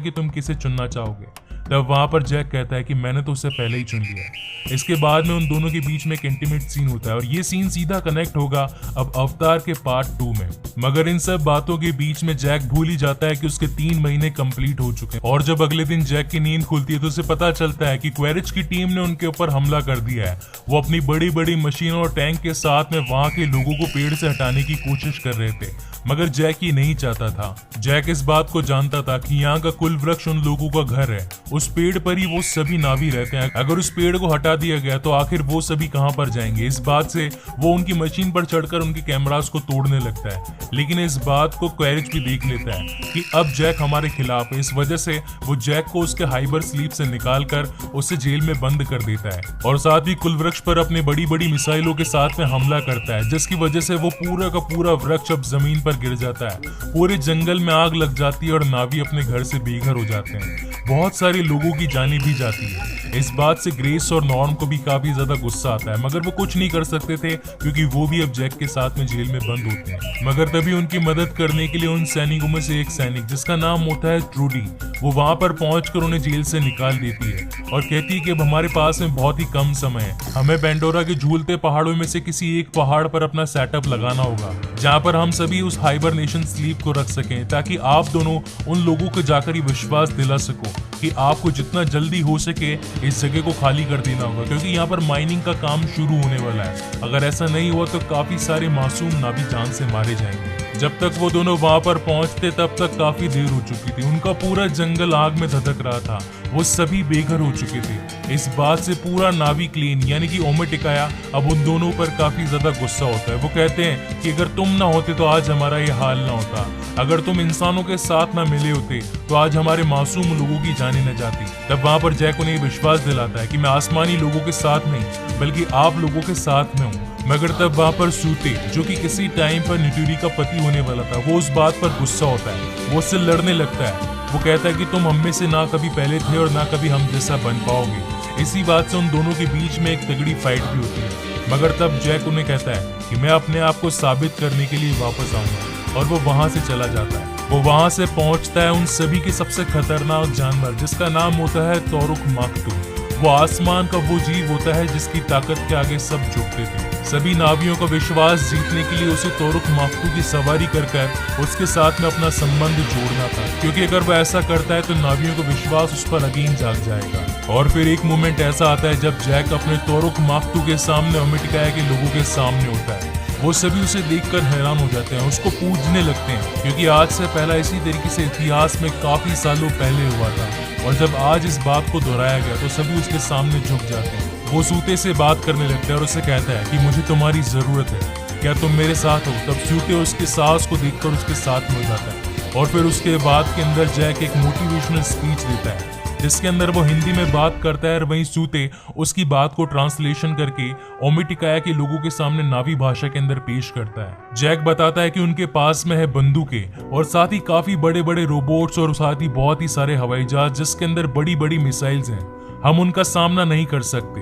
कि तुम किसे चुनना चाहोगे। तब वहां पर जैक कहता है कि मैंने तो उसे पहले ही चुन लिया। इसके बाद में उन दोनों के बीच में एक इंटीमेट सीन होता है और ये सीन सीधा कनेक्ट होगा अब अवतार के पार्ट 2 में। मगर इन सब बातों के बीच में जैक भूल ही जाता है कि उसके 3 महीने कंप्लीट हो चुके हैं और जब अगले दिन जैक की नींद खुलती है तो उसे पता चलता है कि क्वेरिच की टीम ने उनके ऊपर हमला कर दिया है। वो अपनी बड़ी बड़ी मशीनों और टैंक के साथ में वहां के लोगों को पेड़ से हटाने की कोशिश कर रहे थे, मगर जैक ही नहीं चाहता था। जैक इस बात को जानता था कि यहाँ का कुल वृक्ष उन लोगों का घर है, उस पेड़ पर ही वो सभी नावी रहते हैं। अगर उस पेड़ को हटा दिया गया तो आखिर वो सभी कहाँ पर जाएंगे। इस बात से वो उनकी मशीन पर चढ़कर उनके कैमरास को तोड़ने लगता है, लेकिन इस बात को क्वेरिच भी देख लेता है कि अब जैक हमारे खिलाफ है। इस वजह से वो जैक को उसके हाइबर स्लीप से निकाल कर उसे जेल में बंद कर देता है और साथ ही कुल वृक्ष पर अपने बड़ी बड़ी मिसाइलों के साथ में हमला करता है, जिसकी वजह से वो पूरा का पूरा वृक्ष अब जमीन पर गिर जाता है। पूरे जंगल में आग लग जाती है और नावी अपने घर से बेघर हो जाते हैं। बहुत सारे लोगों की जानें भी जाती है। इस बात से ग्रेस और नॉर्म को भी काफी ज्यादा गुस्सा आता है, मगर वो कुछ नहीं कर सकते थे क्योंकि वो भी अब जैक के साथ में जेल में बंद होते हैं। मगर तभी उनकी मदद करने के लिए उन सैनिकों में से एक सैनिक जिसका नाम होता है ट्रूडी, वो वहां पर पहुंचकर उन्हें जेल से निकाल देती है और कहती है कि अब हमारे पास में बहुत ही कम समय है। हमें पेंडोरा के झूलते पहाड़ों में से किसी एक पहाड़ पर अपना सेटअप लगाना होगा जहाँ पर हम सभी उस हाइबरनेशन स्लीप को रख सकें, ताकि आप दोनों उन लोगों को जाकर ये विश्वास दिला सको कि आपको जितना जल्दी हो सके इस जगह को खाली कर देना होगा, क्योंकि यहाँ पर माइनिंग का काम शुरू होने वाला है। अगर ऐसा नहीं हुआ तो काफी सारे मासूम नावी जान से मारे जाएंगे। जब तक वो दोनों वहां पर पहुंचते तब तक काफी देर हो चुकी थी। उनका पूरा जंगल आग में धधक रहा था, वो सभी बेघर हो चुके थे। इस बात से पूरा नावी क्लीन यानी कि ओमेटिकाया अब उन दोनों पर काफी ज्यादा गुस्सा होता है। वो कहते हैं कि अगर तुम ना होते तो आज हमारा ये हाल ना होता, अगर तुम इंसानों के साथ ना मिले होते तो आज हमारे मासूम लोगों की जाने न जाती। तब वहां पर जैक उन्हें विश्वास दिलाता है कि मैं आसमानी लोगों के साथ नहीं बल्कि आप लोगों के साथ में हूँ। मगर तब वहां पर सूते जो कि किसी टाइम पर निटूरी का पति होने वाला था, वो उस बात पर गुस्सा होता है। वो उससे लड़ने लगता है। वो कहता है कि तुम हम में से ना कभी पहले थे और ना कभी हम जैसा बन पाओगे। इसी बात से उन दोनों के बीच में एक तगड़ी फाइट भी होती है। मगर तब जैक उन्हें कहता है कि मैं अपने आप को साबित करने के लिए वापस आऊंगा और वो वहां से चला जाता है। वो वहां से पहुंचता है उन सभी के सबसे खतरनाक जानवर जिसका नाम होता है तोरुक माक्तू। वो आसमान का वो जीव होता है जिसकी ताकत के आगे सब झुकते थे। सभी नावियों का विश्वास जीतने के लिए उसे तोरुक माक्तू की सवारी कर उसके साथ में अपना संबंध जोड़ना था, क्योंकि अगर वो ऐसा करता है तो नावियों का विश्वास उस पर यकीन जाग जाएगा। और फिर एक मोमेंट ऐसा आता है जब जैक अपने तोरुक माक्तू के सामने ओमेटिकाया के लोगों के सामने होता है। वो सभी उसे देखकर हैरान हो जाते हैं, उसको पूजने लगते हैं, क्योंकि आज से पहला इसी तरीके से इतिहास में काफी सालों पहले हुआ था। और जब आज इस बात को दोहराया गया तो सभी उसके सामने झुक जाते हैं। वो सूते से बात करने लगता है और उसे कहता है कि मुझे तुम्हारी जरूरत है, क्या तुम मेरे साथ हो। तब सूते उसके साहस को देखकर उसके साथ में हो जाता है। और फिर उसके बाद के अंदर जैक एक मोटिवेशनल स्पीच देता है जिसके अंदर वो हिंदी में बात करता है और वहीं सूते उसकी बात को ट्रांसलेशन करके ओमेटिकाया के लोगों के सामने नावी भाषा के अंदर पेश करता है। जैक बताता है कि उनके पास में है बंदूकें और साथ ही काफी बड़े बड़े रोबोट्स और साथ ही बहुत ही सारे हवाई जहाज जिसके अंदर बड़ी बड़ी मिसाइल्स हैं। हम उनका सामना नहीं कर सकते,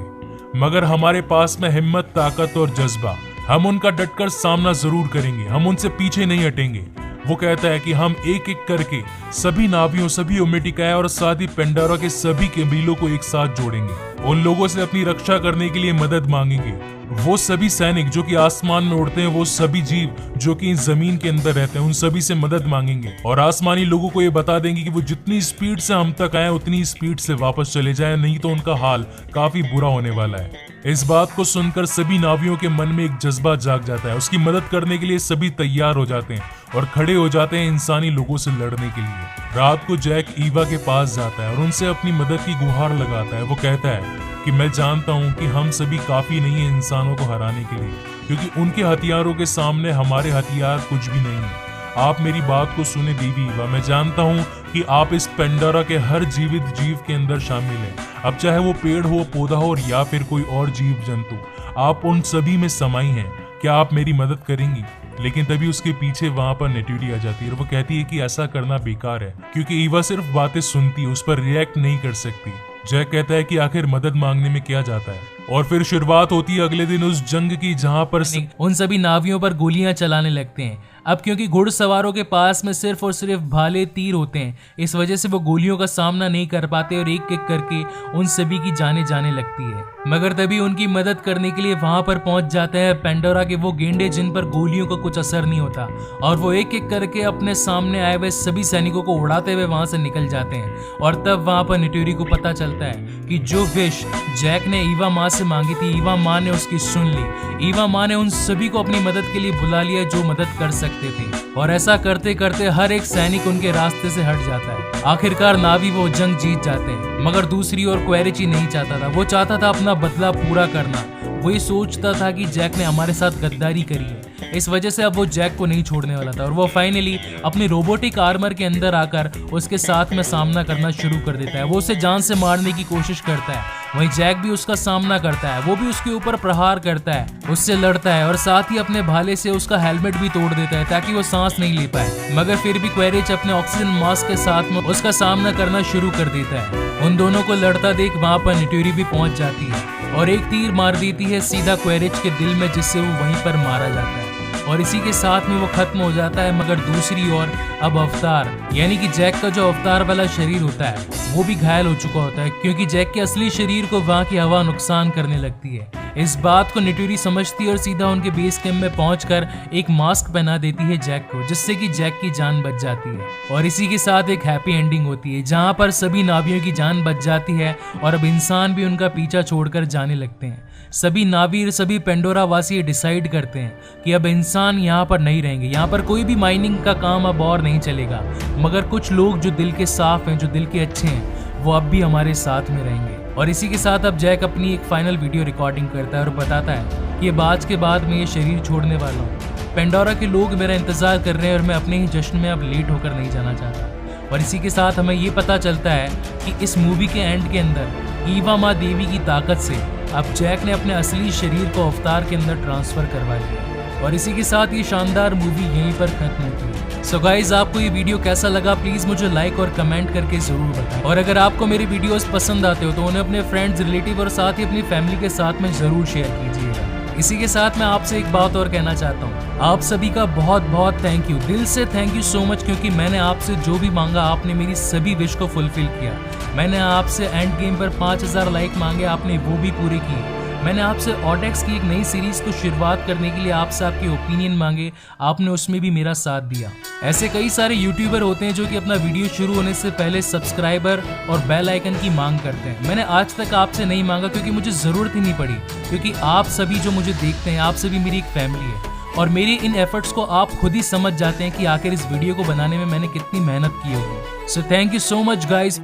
मगर हमारे पास में हिम्मत, ताकत और जज्बा, हम उनका डटकर सामना जरूर करेंगे, हम उनसे पीछे नहीं हटेंगे। वो कहता है कि हम एक एक करके सभी नावियों, सभी ओमेटिकाया और साथ ही पेंडोरा के सभी कबीलों को एक साथ जोड़ेंगे, उन लोगों से अपनी रक्षा करने के लिए मदद मांगेंगे। वो सभी सैनिक जो कि आसमान में उड़ते हैं, वो सभी जीव जो कि जमीन के अंदर रहते हैं, उन सभी से मदद मांगेंगे और आसमानी लोगों को ये बता देंगे कि वो जितनी स्पीड से हम तक आए उतनी स्पीड से वापस चले जाएं, नहीं तो उनका हाल काफी बुरा होने वाला है। इस बात को सुनकर सभी नावियों के मन में एक जज्बा जाग जाता है। उसकी मदद करने के लिए सभी तैयार हो जाते हैं और खड़े हो जाते हैं इंसानी लोगों से लड़ने के लिए। रात को जैक ईवा के पास जाता है और उनसे अपनी मदद की गुहार लगाता है। वो कहता है कि मैं जानता हूं कि हम सभी काफी नहीं है इंसानों को हराने के लिए, क्योंकि उनके हथियारों के सामने हमारे हथियार कुछ भी नहीं है। आप मेरी बात को सुने देवी ईवा, मैं जानता हूं कि आप इस पेंडोरा के हर जीवित जीव के अंदर शामिल हैं। अब चाहे वो पेड़ हो, पौधा हो या फिर कोई और जीव जंतु, आप उन सभी में समाई हैं। क्या आप मेरी मदद करेंगी? लेकिन तभी उसके पीछे वहां पर नेट्यूडी आ जाती है और वो कहती है कि ऐसा करना बेकार है, क्योंकि ईवा सिर्फ बातें सुनती है, उस पर रिएक्ट नहीं कर सकती। जैक कहता है कि आखिर मदद मांगने में क्या जाता है। और फिर शुरुआत होती है अगले दिन उस जंग की, जहां पर उन सभी नावियों पर गोलियां चलाने लगते हैं। अब क्योंकि घुड़सवारों के पास में सिर्फ और सिर्फ भाले तीर होते हैं, इस वजह से वो गोलियों का सामना नहीं कर पाते और एक एक करके उन सभी की जाने जाने लगती है। मगर तभी उनकी मदद करने के लिए वहां पर पहुंच जाते हैं पेंडोरा के वो गेंडे जिन पर गोलियों का कुछ असर नहीं होता, और वो एक एक करके अपने सामने आए हुए सभी सैनिकों को उड़ाते हुए वहां से निकल जाते हैं। और तब वहां पर निटोरी को पता चलता है कि जो विश जैक ने ईवा माँ से मांगी थी, ईवा माँ ने उसकी सुन ली। ईवा माँ ने उन सभी को अपनी मदद के लिए बुला लिया जो मदद कर सकते थे, और ऐसा करते करते हर एक सैनिक उनके रास्ते से हट जाता है। आखिरकार नावी वो जंग जीत जाते हैं। मगर दूसरी ओर क्वेरेची नहीं चाहता था, वो चाहता था अपना बदला पूरा करना। वो ये सोचता था कि जैक ने हमारे साथ गद्दारी करी है, इस वजह से अब वो जैक को नहीं छोड़ने वाला था। और वो फाइनली अपनी रोबोटिक आर्मर के अंदर आकर उसके साथ में सामना करना शुरू कर देता है। वो उसे जान से मारने की कोशिश करता है, वहीं जैक भी उसका सामना करता है। वो भी उसके ऊपर प्रहार करता है, उससे लड़ता है और साथ ही अपने भाले से उसका हेलमेट भी तोड़ देता है ताकि वो सांस नहीं ले पाए। मगर फिर भी क्वेरेच अपने ऑक्सीजन मास्क के साथ में उसका सामना करना शुरू कर देता है। उन दोनों को लड़ता देख वहां पर निटोरी भी पहुंच जाती है और एक तीर मार देती है सीधा क्वेरेच के दिल में, जिससे वो वहीं पर मारा जाता है और इसी के साथ में वो खत्म हो जाता है। मगर दूसरी ओर अब अवतार यानी कि जैक का जो अवतार वाला शरीर होता है वो भी घायल हो चुका होता है, क्योंकि जैक के असली शरीर को वहां की हवा नुकसान करने लगती है। इस बात को निटोरी समझती है और सीधा उनके बेस कैंप में पहुंचकर एक मास्क पहना देती है जैक को, जिससे कि जैक की जान बच जाती है। और इसी के साथ एक हैप्पी एंडिंग होती है जहां पर सभी नावियों की जान बच जाती है और अब इंसान भी उनका पीछा छोड़कर जाने लगते हैं। सभी नावी और सभी पेंडोरा वासी डिसाइड करते हैं कि अब इंसान यहाँ पर नहीं रहेंगे, यहाँ पर कोई भी माइनिंग का काम अब और नहीं चलेगा। मगर कुछ लोग जो दिल के साफ हैं, जो दिल के अच्छे हैं, वो अब भी हमारे साथ में रहेंगे। और इसी के साथ अब जैक अपनी एक फाइनल वीडियो रिकॉर्डिंग करता है और बताता है कि आज के बाद मैं ये शरीर छोड़ने वाला हूँ। पेंडोरा के लोग मेरा इंतजार कर रहे हैं और मैं अपने ही जश्न में अब लेट होकर नहीं जाना चाहता। और इसी के साथ हमें ये पता चलता है कि इस मूवी के एंड के अंदर ईवा माँ देवी की ताकत से अब जैक ने अपने असली शरीर को अवतार के अंदर ट्रांसफर करवा लिया। और इसी के साथ ये शानदार मूवी यहीं पर खत्म होती है। सो गाइज, आपको ये वीडियो कैसा लगा प्लीज मुझे लाइक और कमेंट करके जरूर बताएं। और अगर आपको मेरी वीडियोस पसंद आते हो तो उन्हें अपने फ्रेंड्स, रिलेटिव और साथ ही अपनी फैमिली के साथ में जरूर शेयर कीजिएगा। इसी के साथ मैं आपसे एक बात और कहना चाहता हूँ, आप सभी का बहुत बहुत थैंक यू, दिल से थैंक यू सो मच, क्योंकि मैंने आपसे जो भी मांगा आपने मेरी सभी विश को फुलफिल किया। मैंने आपसे एंड गेम पर 5000 लाइक मांगे, आपने वो भी पूरे किए। मैंने आपसे ऑडेक्स की एक नई सीरीज को शुरुआत करने के लिए आपसे आपके ओपिनियन मांगे, आपने उसमें भी मेरा साथ दिया। ऐसे कई सारे यूट्यूबर होते हैं जो कि अपना वीडियो शुरू होने से पहले सब्सक्राइबर और बेल आइकन की मांग करते हैं। मैंने आज तक आपसे नहीं मांगा क्योंकि मुझे जरूरत ही नहीं पड़ी, क्योंकि आप सभी जो मुझे देखते हैं, आप सभी मेरी एक फैमिली है और मेरी इन एफर्ट्स को आप खुद ही समझ जाते हैं कि आखिर इस वीडियो को बनाने में मैंने कितनी मेहनत की होगी। So thank you so much guys.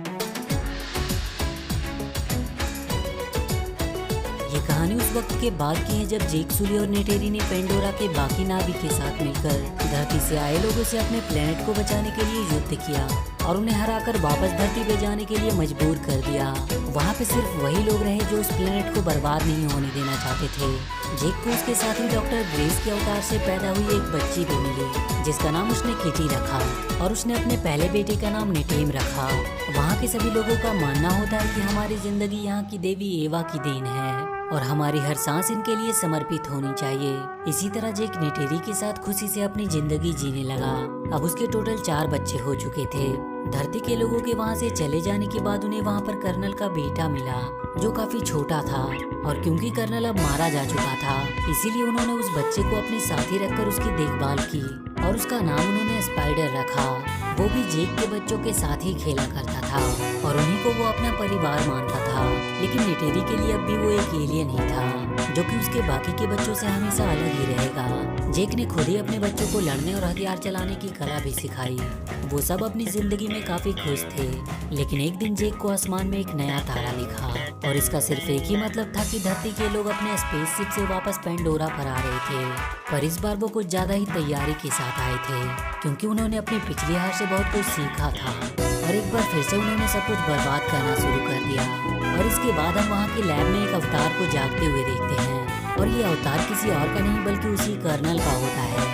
कहानी उस वक्त के बाद की है जब जेक सुली और नेटेरी ने पेंडोरा के बाकी नाविक के साथ मिलकर धरती से आए लोगों से अपने प्लेनेट को बचाने के लिए युद्ध किया और उन्हें हराकर वापस धरती पे जाने के लिए मजबूर कर दिया। वहाँ पे सिर्फ वही लोग रहे जो उस प्लेनेट को बर्बाद नहीं होने देना चाहते थे। जेक को उसके साथी डॉक्टर ग्रेस के अवतार से पैदा हुई एक बच्ची भी मिली जिसका नाम उसने किटी रखा और उसने अपने पहले बेटे का नाम निटेम रखा। वहाँ के सभी लोगों का मानना होता है कि हमारी जिंदगी यहाँ की देवी एवा की देन है और हमारी हर सांस इनके लिए समर्पित होनी चाहिए। इसी तरह जेक नेटेरी के साथ खुशी से अपनी जिंदगी जीने लगा। अब उसके टोटल 4 बच्चे हो चुके थे। धरती के लोगों के वहाँ से चले जाने के बाद उन्हें वहाँ पर कर्नल का बेटा मिला जो काफी छोटा था और क्योंकि कर्नल अब मारा जा चुका था इसीलिए उन्होंने उस बच्चे को अपने साथी रखकर उसकी देखभाल की और उसका नाम उन्होंने स्पाइडर रखा। वो भी जेक के बच्चों के साथ ही खेला करता था और उन्हीं को वो अपना परिवार मानता था। लेकिन नेटेरी के लिए अब भी वो एक एलियन ही था जो कि उसके बाकी के बच्चों से हमेशा अलग ही रहेगा। जेक ने खुद ही अपने बच्चों को लड़ने और हथियार चलाने की कला भी सिखाई। वो सब अपनी जिंदगी में काफी खुश थे। लेकिन एक दिन जेक को आसमान में एक नया तारा दिखा और इसका सिर्फ एक ही मतलब था कि धरती के लोग अपने स्पेसशिप से वापस पेंडोरा पर आ रहे थे। पर इस बार वो कुछ ज्यादा ही तैयारी के साथ आए थे क्योंकि उन्होंने अपनी पिछली हार से बहुत कुछ सीखा था और एक बार फिर से उन्होंने सब कुछ बर्बाद करना शुरू कर दिया। और इसके बाद हम वहाँ के लैब में एक अवतार को जागते हुए देखते हैं और ये अवतार किसी और का नहीं बल्कि उसी कर्नल का होता है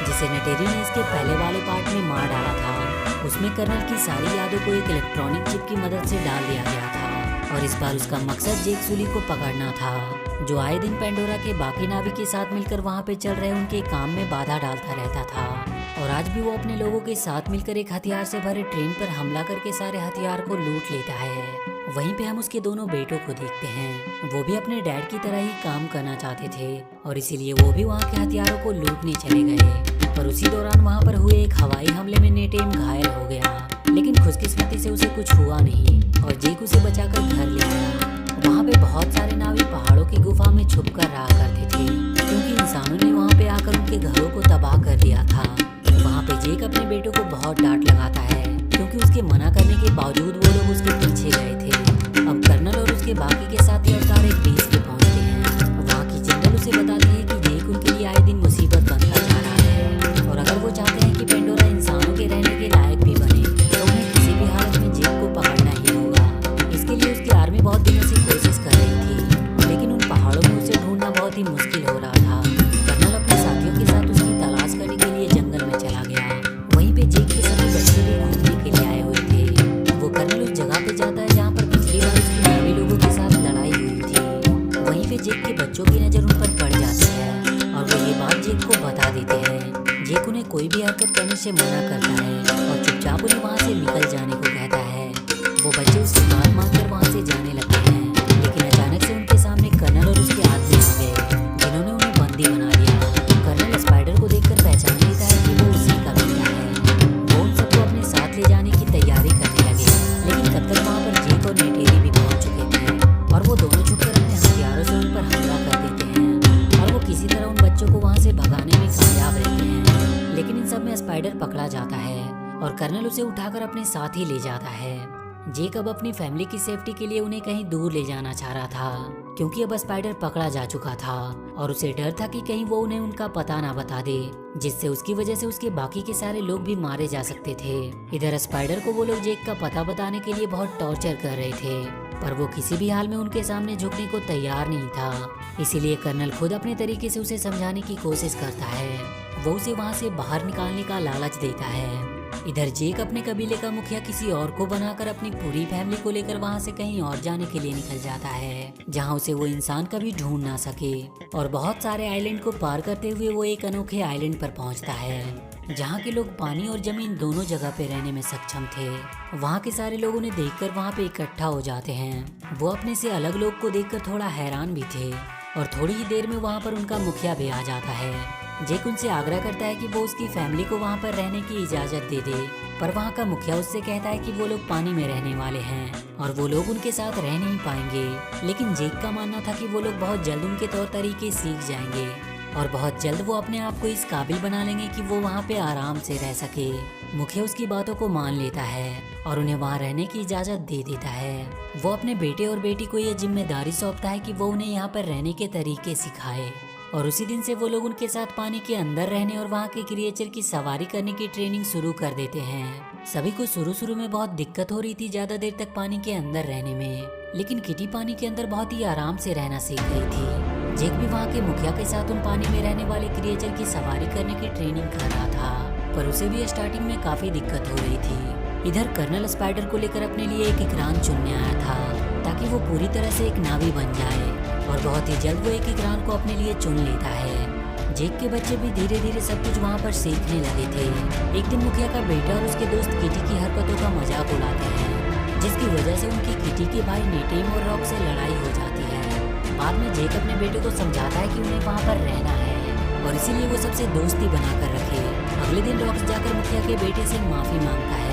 जिसे नेटेरी ने इसके पहले वाले पार्ट में मार डाला था। उसमें कर्नल की सारी यादों को एक इलेक्ट्रॉनिक चिप की मदद से डाल दिया गया था और इस बार उसका मकसद जेक सुली को पकड़ना था जो आए दिन पेंडोरा के बाकी नाविक के साथ मिलकर वहाँ पे चल रहे उनके काम में बाधा डालता रहता था। और आज भी वो अपने लोगों के साथ मिलकर एक हथियार से भरे ट्रेन पर हमला करके सारे हथियार को लूट लेता है। वहीं पे हम उसके दोनों बेटों को देखते हैं। वो भी अपने डैड की तरह ही काम करना चाहते थे और इसीलिए वो भी वहाँ के हथियारों को लूटने चले गए। पर उसी दौरान वहाँ पर हुए एक हवाई हमले में नेटेम घायल हो गया, लेकिन खुशकिस्मती से उसे कुछ हुआ नहीं और जेक उसे बचाकर घर ले आया। वहाँ पे बहुत सारे नावी पहाड़ों की गुफा में छुप कर रहा करते थे, क्योंकि इंसानों ने वहाँ पे आकर उनके घरों को तबाह कर दिया था। वहाँ पे जेक अपने बेटों को बहुत डांट लगाता है, क्योंकि उसके मना करने के बावजूद वो लोग उसके पीछे गए थे। अब कर्नल और उसके बाकी के साथी अवतार एक बेस पे पहुँचते हैं। वहाँ की जनरल उसे बताती है कि जेक उनके लिए आए दिन मुसीबत बनता जा रहा है और अगर वो चाहते हैं कि पेंडोरा इंसानों के रहने के लायक भी बने तो उन्हें किसी भी हालत में जेक को पकड़ना ही होगा। इसके लिए उसकी आर्मी बहुत दिनों से कोशिश कर रही थी, लेकिन उन पहाड़ों में उसे ढूंढना बहुत ही मुश्किल हो रहा था। कर्नल अपने साथियों के साथ उसकी तलाश करने के लिए जंगल में चला गया। वहीं पे जेक के सभी बच्चे भी घूमने के लिए आए हुए थे। वो कर्नल उस जगह पे जाता है जहाँ पर पिछली बार उसकी नावी लोगों के साथ लड़ाई हुई थी। वहीं पे जेक के बच्चों की नजर उन पर पड़ जाती है और वो ये बात जेक को बता देते हैं। जेक उन्हें कोई भी हरकत करने से मना करता है और चुपचाप उन्हें वहाँ से निकल जाने को कहता है। वो बच्चे उसकी बात मानकर वहाँ से जाने लगते हैं, लेकिन अचानक से उनके सामने कर्नल और उसके आदमी आ गए, जिन्होंने उन्हें बंदी बना लिया। कर्नल स्पाइडर को देखकर पहचान लेता है कि वो उसी का बेटा है। वो उन सबको अपने साथ ले जाने की तैयारी करने लगे, लेकिन तब तक वहाँ पर जेक और नेटेरी भी पहुँच चुके थे और वो दोनों छुपकर अपने हथियारों से उन पर हमला कर देते हैं और वो किसी तरह उन बच्चों को वहाँ से भगाने में कामयाब रहते हैं। लेकिन इन सब में स्पाइडर पकड़ा जाता है और कर्नल उसे उठाकर अपने साथ ही ले जाता है। जेक अब अपनी फैमिली की सेफ्टी के लिए उन्हें कहीं दूर ले जाना चाह रहा था, क्योंकि अब स्पाइडर पकड़ा जा चुका था और उसे डर था कि कहीं वो उन्हें उनका पता ना बता दे, जिससे उसकी वजह से उसके बाकी के सारे लोग भी मारे जा सकते थे। इधर स्पाइडर को वो लोग जेक का पता बताने के लिए बहुत टॉर्चर कर रहे थे, पर वो किसी भी हाल में उनके सामने झुकने को तैयार नहीं था। इसीलिए कर्नल खुद अपने तरीके से उसे समझाने की कोशिश करता है। वो उसे वहाँ से बाहर निकालने का लालच देता है। इधर जेक अपने कबीले का मुखिया किसी और को बनाकर अपनी पूरी फैमिली को लेकर वहाँ से कहीं और जाने के लिए निकल जाता है, जहाँ उसे वो इंसान कभी ढूंढ ना सके। और बहुत सारे आइलैंड को पार करते हुए वो एक अनोखे आइलैंड पर पहुँचता है, जहाँ के लोग पानी और जमीन दोनों जगह पे रहने में सक्षम थे। वहाँ के सारे लोग उन्हें देखकर वहाँ पे इकट्ठा हो जाते हैं। वो अपने से अलग लोग को देखकर थोड़ा हैरान भी थे और थोड़ी ही देर में वहाँ पर उनका मुखिया भी आ जाता है। जेक उनसे आग्रह करता है कि वो उसकी फैमिली को वहाँ पर रहने की इजाज़त दे दे, पर वहाँ का मुखिया उससे कहता है कि वो लोग पानी में रहने वाले हैं और वो लोग उनके साथ रह नहीं पाएंगे। लेकिन जेक का मानना था कि वो लोग बहुत जल्द उनके तौर तरीके सीख जाएंगे और बहुत जल्द वो अपने आप को इस काबिल बना लेंगे कि वो वहाँ पे आराम से रह सके। मुखिया उसकी बातों को मान लेता है और उन्हें वहाँ रहने की इजाज़त दे देता है। वो अपने बेटे और बेटी को ये जिम्मेदारी सौंपता है कि वो उन्हें यहाँ पर रहने के तरीके सिखाए और उसी दिन से वो लोग उनके साथ पानी के अंदर रहने और वहाँ के क्रिएचर की सवारी करने की ट्रेनिंग शुरू कर देते हैं। सभी को शुरू में बहुत दिक्कत हो रही थी ज्यादा देर तक पानी के अंदर रहने में, लेकिन किटी पानी के अंदर बहुत ही आराम से रहना सीख गई थी। जेक भी वहाँ के मुखिया के साथ उन पानी में रहने वाले क्रिएचर की सवारी करने की ट्रेनिंग कर रहा था, पर उसे भी स्टार्टिंग में काफी दिक्कत हो रही थी। इधर कर्नल स्पाइडर को लेकर अपने लिए एक इकरान चुनने आया था, ताकि वो पूरी तरह से एक नावी बन जाए और बहुत ही जल्द वो एक इकरान को अपने लिए चुन लेता है। जेक के बच्चे भी धीरे धीरे सब कुछ वहाँ पर सीखने लगे थे। एक दिन मुखिया का बेटा और उसके दोस्त किटी की हरकतों का मजाक उड़ाते हैं, जिसकी वजह से उनकी किटी के भाई नेटेम और रॉक से लड़ाई हो जाती है। बाद में जेक अपने बेटे को समझाता है कि उन्हें वहाँ पर रहना है और इसीलिए वो सबसे दोस्ती बनाकर रखे। अगले दिन रॉक्स जाकर मुखिया के बेटे से माफी मांगता है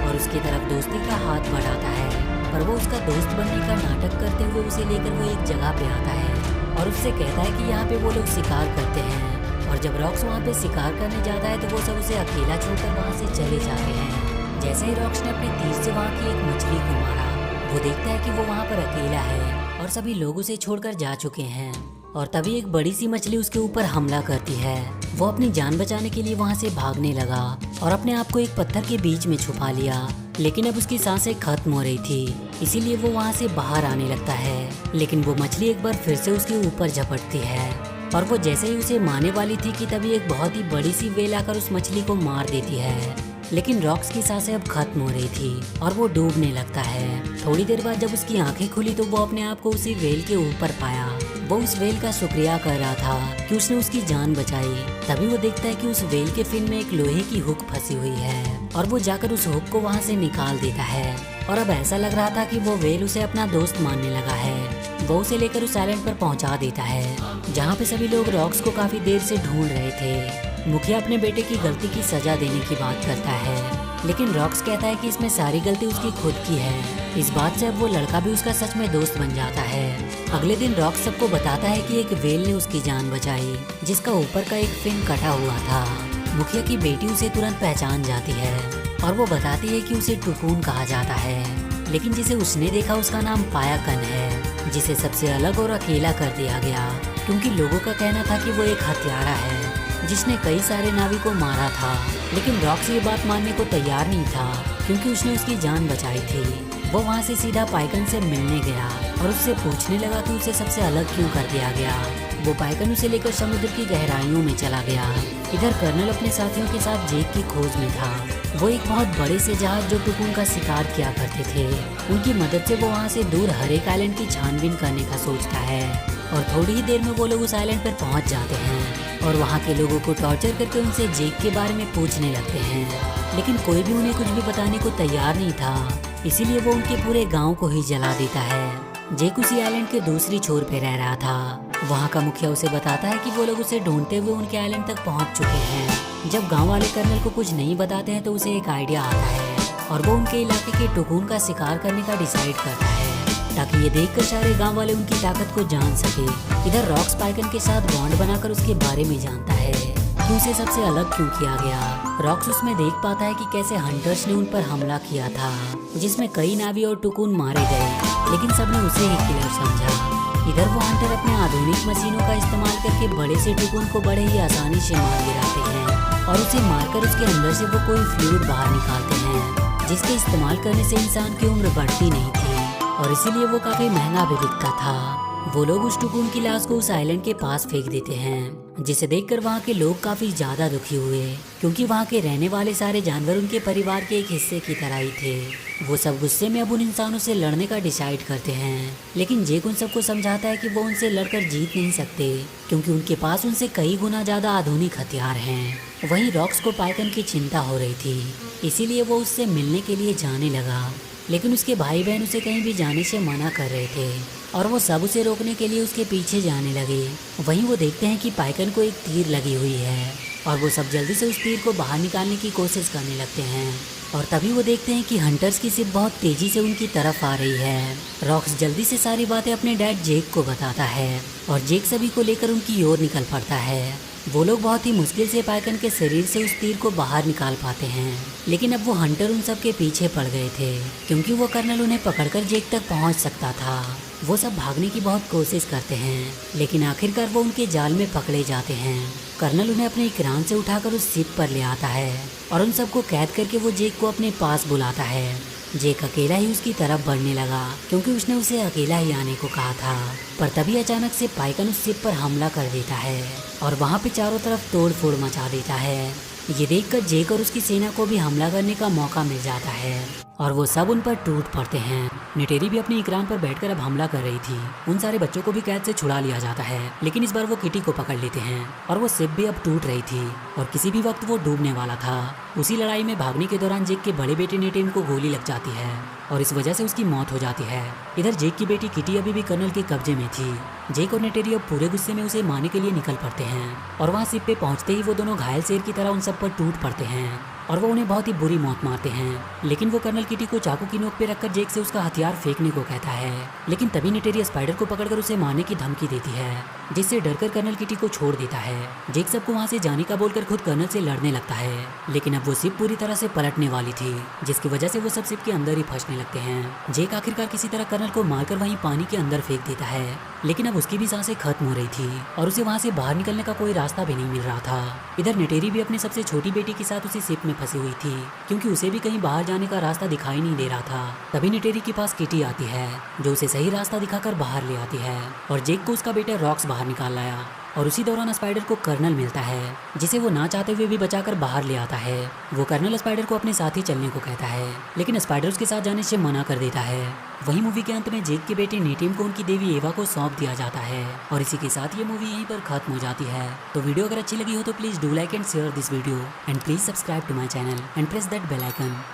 और उसकी तरफ दोस्ती का हाथ बढ़ाता है, पर वो उसका दोस्त बनने का नाटक करते हुए उसे लेकर वो एक जगह पे आता है और उससे कहता है कि यहाँ पे वो लोग शिकार करते हैं। और जब रॉक्स वहाँ पे शिकार करने जाता है तो वो सब उसे अकेला छोड़कर वहाँ से चले जाते हैं। जैसे ही रॉक्स ने अपने तीर से वहाँ की एक मछली को मारा, वो देखता है कि वो वहाँ पर अकेला है और सभी लोग उसे छोड़कर जा चुके हैं। और तभी एक बड़ी सी मछली उसके ऊपर हमला करती है। वो अपनी जान बचाने के लिए वहाँ से भागने लगा और अपने आप को एक पत्थर के बीच में छुपा लिया, लेकिन अब उसकी सांसें खत्म हो रही थी, इसीलिए वो वहाँ से बाहर आने लगता है। लेकिन वो मछली एक बार फिर से उसके ऊपर झपटती है और वो जैसे ही उसे मारने वाली थी कि तभी एक बहुत ही बड़ी सी वेल आकर उस मछली को मार देती है। लेकिन रॉक्स की सांसें अब खत्म हो रही थी और वो डूबने लगता है। थोड़ी देर बाद जब उसकी आंखें खुली तो वो अपने आप को उसी वेल के ऊपर पाया, वो उस व्हेल का शुक्रिया कर रहा था कि उसने उसकी जान बचाई। तभी वो देखता है कि उस व्हेल के फिन में एक लोहे की हुक फंसी हुई है और वो जाकर उस हुक को वहाँ से निकाल देता है। और अब ऐसा लग रहा था कि वो व्हेल उसे अपना दोस्त मानने लगा है। वो उसे लेकर उस आइलैंड पर पहुँचा देता है जहाँ पे सभी लोग रॉक्स को काफी देर से ढूंढ रहे थे। मुखिया अपने बेटे की गलती की सजा देने की बात करता है, लेकिन रॉक्स कहता है कि इसमें सारी गलती उसकी खुद की है। इस बात से अब वो लड़का भी उसका सच में दोस्त बन जाता है। अगले दिन रॉक्स सबको बताता है कि एक व्हेल ने उसकी जान बचाई जिसका ऊपर का एक फिन कटा हुआ था। मुखिया की बेटी उसे तुरंत पहचान जाती है और वो बताती है कि उसे टुकून कहा जाता है, लेकिन जिसे उसने देखा उसका नाम पायाकन है, जिसे सबसे अलग और अकेला कर दिया गया क्योंकि लोगों का कहना था कि वो एक हत्यारा है जिसने कई सारे नावी को मारा था। लेकिन रॉक्स ये बात मानने को तैयार नहीं था क्योंकि उसने उसकी जान बचाई थी। वो वहाँ से सीधा पाइकन से मिलने गया और उससे पूछने लगा कि उसे सबसे अलग क्यों कर दिया गया। वो पाइकन उसे लेकर समुद्र की गहराइयों में चला गया। इधर कर्नल अपने साथियों के साथ जेक की खोज में था। वो एक बहुत बड़े से जहाज जो टुकून का शिकार किया करते थे, उनकी मदद से वो वहाँ से दूर हर एक आइलैंड की छानबीन करने का सोचता है। और थोड़ी ही देर में वो लोग उस आइलैंड पर पहुँच जाते हैं और वहाँ के लोगों को टॉर्चर करके उनसे जेक के बारे में पूछने लगते हैं, लेकिन कोई भी उन्हें कुछ भी बताने को तैयार नहीं था। इसीलिए वो उनके पूरे गांव को ही जला देता है। जेक उसी आइलैंड के दूसरी छोर पे रह रहा था। वहाँ का मुखिया उसे बताता है कि वो लोग उसे ढूंढते हुए उनके आइलैंड तक पहुँच चुके हैं। जब गांव वाले कर्नल को कुछ नहीं बताते हैं तो उसे एक आइडिया आता है और वो उनके इलाके के टुकून का शिकार करने का डिसाइड करता है ताकि ये देखकर सारे गांव वाले उनकी ताकत को जान सके। इधर रॉक्स पाइकन के साथ बॉन्ड बनाकर उसके बारे में जानता है कि उसे सबसे अलग क्यों किया गया। रॉक्स उसमें देख पाता है कि कैसे हंटर्स ने उन पर हमला किया था जिसमें कई नावी और टुकून मारे गए, लेकिन सबने उसे ही किलर समझा। इधर वो हंटर अपने आधुनिक मशीनों का इस्तेमाल करके बड़े से टुकून को बड़े ही आसानी से मार गिराते हैं और उसे मारकर उसके अंदर से वो कोई फ्लूइड बाहर निकालते हैं जिसके इस्तेमाल करने से इंसान की उम्र बढ़ती नहीं थी और इसीलिए वो काफी महंगा भी बिकता था। वो लोग उस टुकून की लाश को उस आइलैंड के पास फेंक देते हैं, जिसे देखकर वहाँ के लोग काफी ज्यादा दुखी हुए क्योंकि वहाँ के रहने वाले सारे जानवर उनके परिवार के एक हिस्से की तरह ही थे। वो सब गुस्से में अब उन इंसानों से लड़ने का डिसाइड करते हैं, लेकिन जेक उन सबको समझाता है कि वो उनसे लड़कर जीत नहीं सकते क्योंकि उनके पास उनसे कई गुना ज्यादा आधुनिक हथियार हैं। वहीं रॉक्स को पाइकन की चिंता हो रही थी, इसीलिए वो उससे मिलने के लिए जाने लगा, लेकिन उसके भाई बहन उसे कहीं भी जाने से मना कर रहे थे और वो सब उसे रोकने के लिए उसके पीछे जाने लगे। वहीं वो देखते हैं कि पाइकन को एक तीर लगी हुई है और वो सब जल्दी से उस तीर को बाहर निकालने की कोशिश करने लगते हैं और तभी वो देखते हैं कि हंटर्स की शिप बहुत तेजी से उनकी तरफ आ रही है। रॉक्स जल्दी से सारी बातें अपने डैड जेक को बताता है और जेक सभी को लेकर उनकी ओर निकल पड़ता है। वो लोग बहुत ही मुश्किल से पाइकन के शरीर से उस तीर को बाहर निकाल पाते हैं, लेकिन अब वो हंटर उन सब के पीछे पड़ गए थे क्योंकि वो कर्नल उन्हें पकड़कर जेक तक पहुंच सकता था। वो सब भागने की बहुत कोशिश करते हैं, लेकिन आखिरकार वो उनके जाल में पकड़े जाते हैं। कर्नल उन्हें अपने इकराम से उठाकर उस शिप पर ले आता है और उन सबको कैद करके वो जेक को अपने पास बुलाता है। जेक अकेला ही उसकी तरफ बढ़ने लगा क्योंकि उसने उसे अकेला ही आने को कहा था, पर तभी अचानक से पाइकन उस शिप पर हमला कर देता है और वहाँ पे चारों तरफ तोड़ फोड़ मचा देता है। ये देखकर जेक और उसकी सेना को भी हमला करने का मौका मिल जाता है और वो सब उन पर टूट पड़ते हैं। नेटेरी भी अपने इकराम पर बैठकर अब हमला कर रही थी। उन सारे बच्चों को भी कैद से छुड़ा लिया जाता है, लेकिन इस बार वो किटी को पकड़ लेते हैं और वो शिप भी अब टूट रही थी और किसी भी वक्त वो डूबने वाला था। उसी लड़ाई में भागने के दौरान जेक के बड़े बेटे नेटेन को गोली लग जाती है और इस वजह से उसकी मौत हो जाती है। इधर जेक की बेटी किटी अभी भी कर्नल के कब्जे में थी। जेक और नेटेरी अब पूरे गुस्से में उसे मारने के लिए निकल पड़ते हैं और वहाँ शिप पे पहुँचते ही वो दोनों घायल शेर की तरह उन सब पर टूट पड़ते हैं और वो उन्हें बहुत ही बुरी मौत मारते हैं। लेकिन वो कर्नल किटी को चाकू की नोक पे रखकर जेक से उसका हथियार फेंकने को कहता है, लेकिन तभी नेटेरी स्पाइडर को पकड़कर उसे मारने की धमकी देती है, जिससे डरकर कर्नल किटी को छोड़ देता है। जेक सबको वहाँ से जाने का बोलकर खुद कर्नल से लड़ने लगता है, लेकिन अब वो शिप पूरी तरह से पलटने वाली थी, जिसकी वजह से वो सब शिप के अंदर ही फंसने लगते हैं। जेक आखिरकार किसी तरह कर्नल को मारकर वहीं पानी के अंदर फेंक देता है, लेकिन अब उसकी भी सांसें खत्म हो रही थी और उसे वहाँ से बाहर निकलने का कोई रास्ता भी नहीं मिल रहा था। इधर नेटेरी भी अपनी सबसे छोटी बेटी के साथ उसी शिप में फंसी हुई थी क्योंकि उसे भी कहीं बाहर जाने का रास्ता दिखाई नहीं दे रहा था। तभी नेटेरी के पास किटी आती है जो उसे सही रास्ता दिखाकर बाहर ले आती है और जेक को उसका बेटा रॉक्स बाहर निकाल लाया और उसी दौरान स्पाइडर को कर्नल मिलता है, जिसे वो ना चाहते हुए भी बचाकर बाहर ले आता है। वो कर्नल स्पाइडर को अपने साथ ही चलने को कहता है, लेकिन स्पाइडर उसके साथ जाने से मना कर देता है। वही मूवी के अंत में जेक के बेटे नेटिम को उनकी देवी एवा को सौंप दिया जाता है और इसी के साथ ये मूवी यहीं पर खत्म हो जाती है। तो वीडियो अगर अच्छी लगी हो तो please do like and share this video and please subscribe to my channel and press that bell icon.